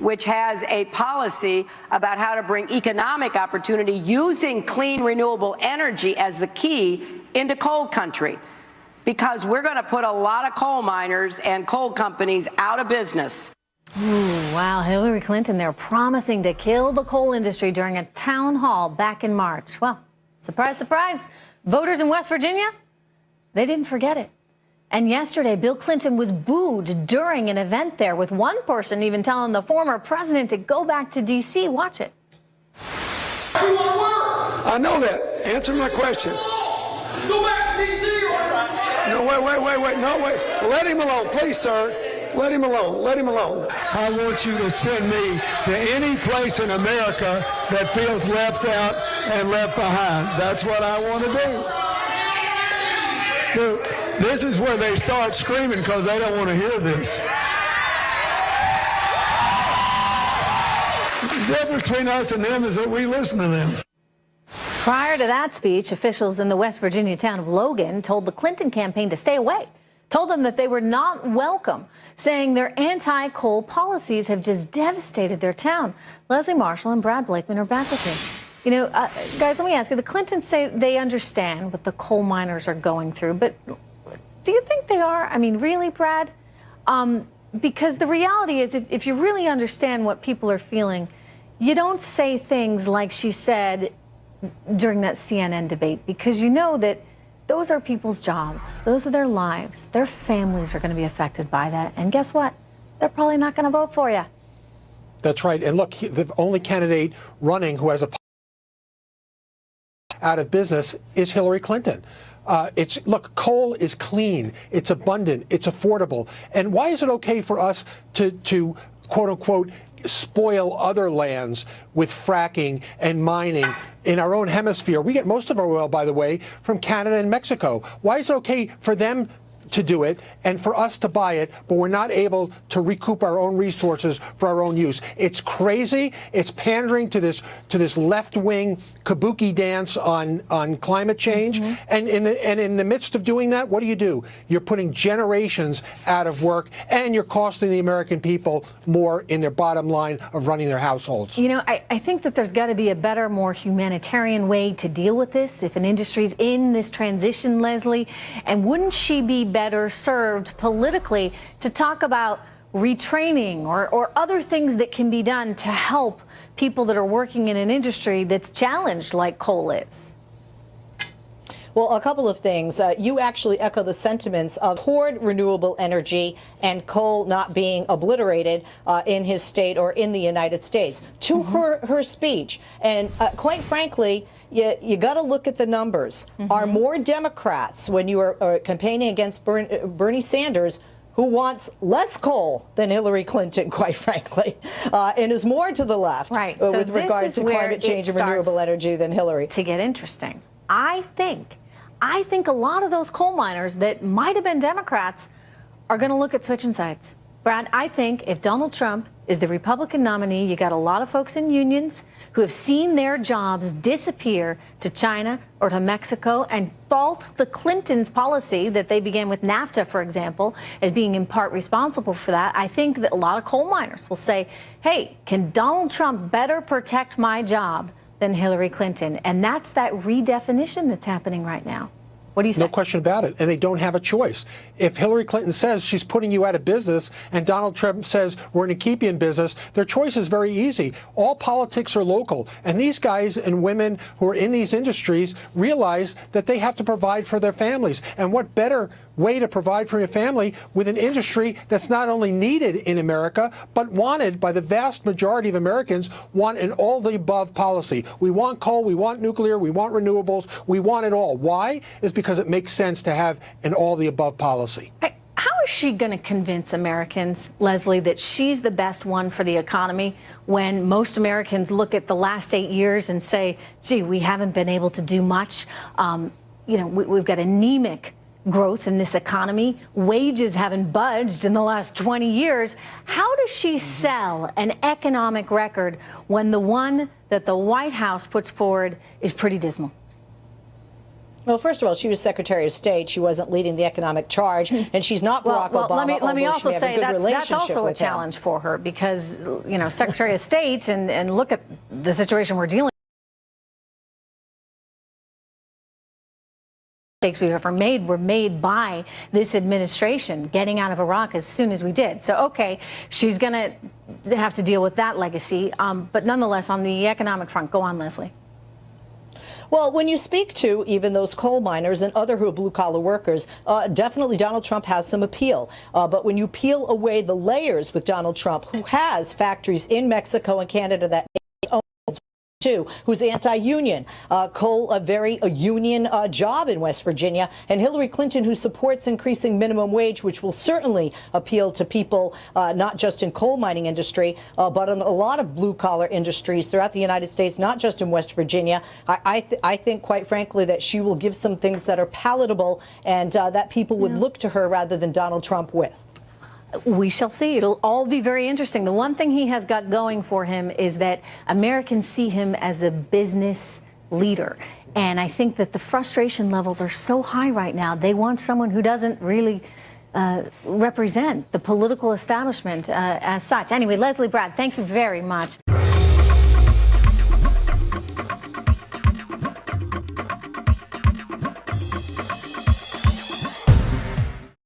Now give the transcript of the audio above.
which has a policy about how to bring economic opportunity using clean, renewable energy as the key into coal country, because we're going to put a lot of coal miners and coal companies out of business. Ooh, wow, Hillary Clinton, they're promising to kill the coal industry during a town hall back in March. Well, surprise, surprise, voters in West Virginia, they didn't forget it. And yesterday, Bill Clinton was booed during an event there, with one person even telling the former president to go back to D.C. Watch it. I know that. Answer my question. Go back to D.C. No, wait. No, wait. Let him alone, please, sir. Let him alone. Let him alone. I want you to send me to any place in America that feels left out and left behind. That's what I want to do. Dude, this is where they start screaming because they don't want to hear this. The difference between us and them is that we listen to them. Prior to that speech, officials in the West Virginia town of Logan told the Clinton campaign to stay away, told them that they were not welcome, saying their anti-coal policies have just devastated their town. Leslie Marshall and Brad Blakeman are back with me. You know, guys, let me ask you, the Clintons say they understand what the coal miners are going through, but do you think they are? I mean, really, Brad? Because the reality is, if you really understand what people are feeling, you don't say things like she said during that CNN debate, because you know that those are people's jobs. Those are their lives. Their families are going to be affected by that. And guess what? They're probably not going to vote for you. That's right. And look, the only candidate running who has a out of business is Hillary Clinton. Look, coal is clean, it's abundant, it's affordable. And why is it okay for us to quote unquote spoil other lands with fracking and mining in our own hemisphere? We get most of our oil, by the way, from Canada and Mexico. Why is it okay for them to do it and for us to buy it, but we're not able to recoup our own resources for our own use? It's crazy. It's pandering to this left-wing kabuki dance on climate change. Mm-hmm. And in the midst of doing that, what do? You're putting generations out of work, and you're costing the American people more in their bottom line of running their households. You know, I think that there's got to be a better, more humanitarian way to deal with this if an industry's in this transition, Leslie. And wouldn't she be better served politically to talk about retraining or other things that can be done to help people that are working in an industry that's challenged like coal is? Well, a couple of things. You actually echo the sentiments of hoard renewable energy and coal not being obliterated in his state or in the United States. To her speech, and quite frankly, you got to look at the numbers. Mm-hmm. Are more Democrats, when you are campaigning against Bernie Sanders, who wants less coal than Hillary Clinton, quite frankly, and is more to the left with regards to climate change and renewable energy than Hillary. To get interesting, I think a lot of those coal miners that might have been Democrats are going to look at switching sides. Brad, I think if Donald Trump is the Republican nominee, you got a lot of folks in unions who have seen their jobs disappear to China or to Mexico and fault the Clintons' policy that they began with NAFTA, for example, as being in part responsible for that. I think that a lot of coal miners will say, hey, can Donald Trump better protect my job than Hillary Clinton? And that's that redefinition that's happening right now. What do you say? No question about it. And they don't have a choice. If Hillary Clinton says she's putting you out of business and Donald Trump says we're going to keep you in business, their choice is very easy. All politics are local. And these guys and women who are in these industries realize that they have to provide for their families. And what better way to provide for your family with an industry that's not only needed in America, but wanted by the vast majority of Americans, want an all-the-above policy. We want coal, we want nuclear, we want renewables, we want it all. Why? Is because it makes sense to have an all-the-above policy. How is she going to convince Americans, Leslie, that she's the best one for the economy when most Americans look at the last 8 years and say, gee, we haven't been able to do much. We've got anemic growth in this economy. Wages haven't budged in the last 20 years. How does she sell an economic record when the one that the White House puts forward is pretty dismal? Well, first of all, she was Secretary of State. She wasn't leading the economic charge, and she's not Barack Obama. Let me also say that's also a with him. challenge for her because, you know, Secretary of State and look at the situation we're dealing with. Mistakes we've ever made were made by this administration getting out of Iraq as soon as we did. So, okay, she's going to have to deal with that legacy. But nonetheless, on the economic front, go on, Leslie. Well, when you speak to even those coal miners and other who are blue-collar workers, definitely Donald Trump has some appeal. But when you peel away the layers with Donald Trump, who has factories in Mexico and Canada that owns too, who's anti-union, coal a very union job in West Virginia, and Hillary Clinton, who supports increasing minimum wage, which will certainly appeal to people not just in coal mining industry, but in a lot of blue-collar industries throughout the United States, not just in West Virginia. I think, quite frankly, that she will give some things that are palatable and that people would look to her rather than Donald Trump with. We shall see. It'll all be very interesting. The one thing he has got going for him is that Americans see him as a business leader. And I think that the frustration levels are so high right now. They want someone who doesn't really represent the political establishment as such. Anyway, Leslie, Brad, thank you very much.